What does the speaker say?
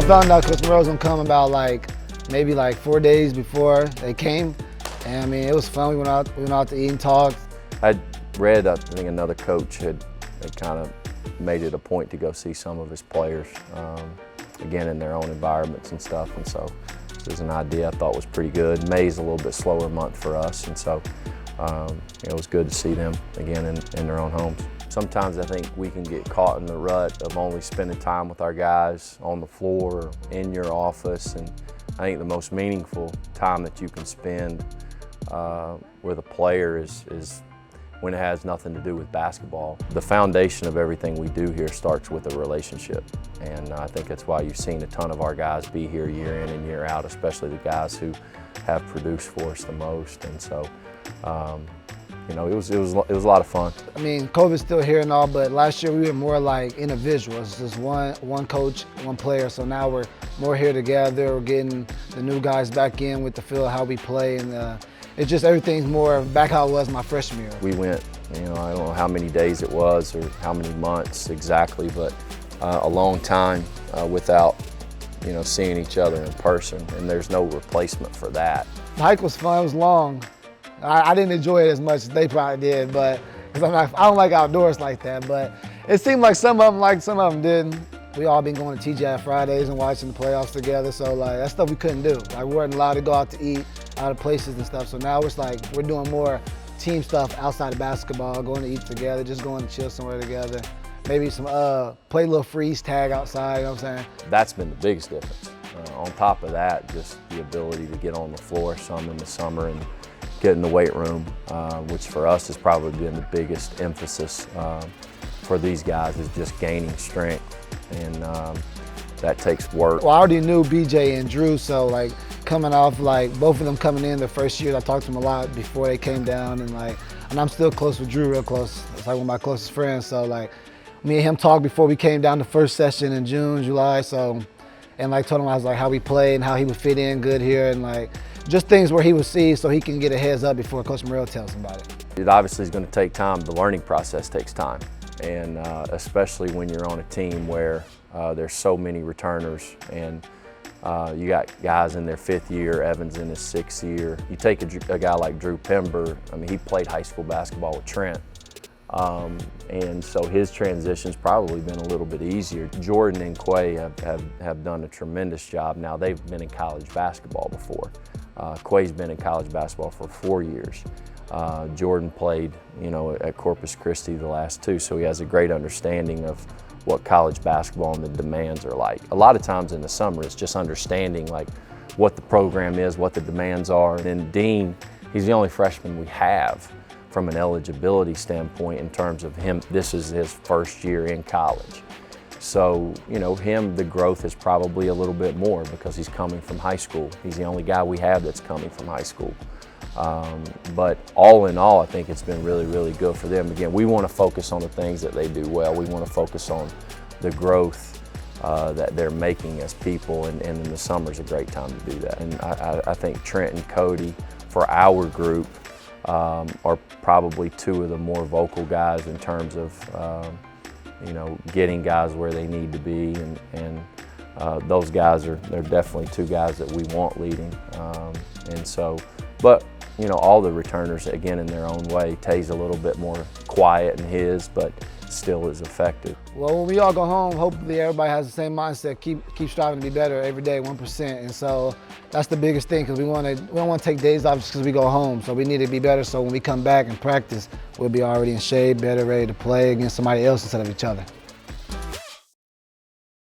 found out Coach Morrell was gonna come about maybe 4 days before they came, and I mean it was fun. We went out to eat and talk. I read, I think another coach had kind of made it a point to go see some of his players, again in their own environments and stuff. And so this is an idea I thought was pretty good. May's a little bit slower month for us, and so it was good to see them again in their own homes. Sometimes I think we can get caught in the rut of only spending time with our guys on the floor or in your office, and I think the most meaningful time that you can spend with a player is when it has nothing to do with basketball. The foundation of everything we do here starts with a relationship, and I think that's why you've seen a ton of our guys be here year in and year out, especially the guys who have produced for us the most. And so you know, it was a lot of fun. I mean, COVID's still here and all, but last year we were more like individuals, just one coach, one player. So now we're more here together. We're getting the new guys back in with the feel of how we play, and it's just everything's more back how it was my freshman year. We went, you know, I don't know how many days it was or how many months exactly, but a long time without, you know, seeing each other in person, and there's no replacement for that. The hike was fun. It was long. I didn't enjoy it as much as they probably did, but because I don't like outdoors like that. But it seemed like some of them liked, some of them didn't. We all been going to TGI Fridays and watching the playoffs together, so that's stuff we couldn't do. We weren't allowed to go out to eat out of places and stuff. So now it's like we're doing more team stuff outside of basketball, going to eat together, just going to chill somewhere together. Maybe some play a little freeze tag outside. You know what I'm saying? That's been the biggest difference. On top of that, just the ability to get on the floor some in the summer and get in the weight room, which for us has probably been the biggest emphasis for these guys, is just gaining strength, and that takes work. Well, I already knew BJ and Drew, so coming off both of them coming in the first year, I talked to them a lot before they came down, and I'm still close with Drew, real close. It's one of my closest friends. So me and him talked before we came down the first session in June, July. So, and told him I was how he played and how he would fit in good here, and just things where he would see so he can get a heads up before Coach Morrell tells him about it. It obviously is going to take time. The learning process takes time, and especially when you're on a team where there's so many returners, and you got guys in their 5th year, Evans in his 6th year. You take a guy like Drew Pember. I mean, he played high school basketball with Trent, and so his transition's probably been a little bit easier. Jordan and Quay have done a tremendous job. Now they've been in college basketball before. Quay's been in college basketball for 4 years. Jordan played, you know, at Corpus Christi the last 2, so he has a great understanding of what college basketball and the demands are like. A lot of times in the summer, it's just understanding what the program is, what the demands are. And then Dean, he's the only freshman we have from an eligibility standpoint in terms of him. This is his first year in college. So, you know, the growth is probably a little bit more because he's coming from high school. He's the only guy we have that's coming from high school. But all in all, I think it's been really, really good for them. Again, we want to focus on the things that they do well. We want to focus on the growth that they're making as people, and in the summer is a great time to do that. And I think Trent and Cody, for our group, are probably 2 of the more vocal guys in terms of you know, getting guys where they need to be, and those guys they're definitely 2 guys that we want leading. And so, but you know, all the returners, again, in their own way. Tay's a little bit more quiet in his, but still is effective. Well, when we all go home, hopefully everybody has the same mindset, keep striving to be better every day, 1%. And so that's the biggest thing, because we don't want to take days off just because we go home. So we need to be better, so when we come back and practice, we'll be already in shape, better, ready to play against somebody else instead of each other.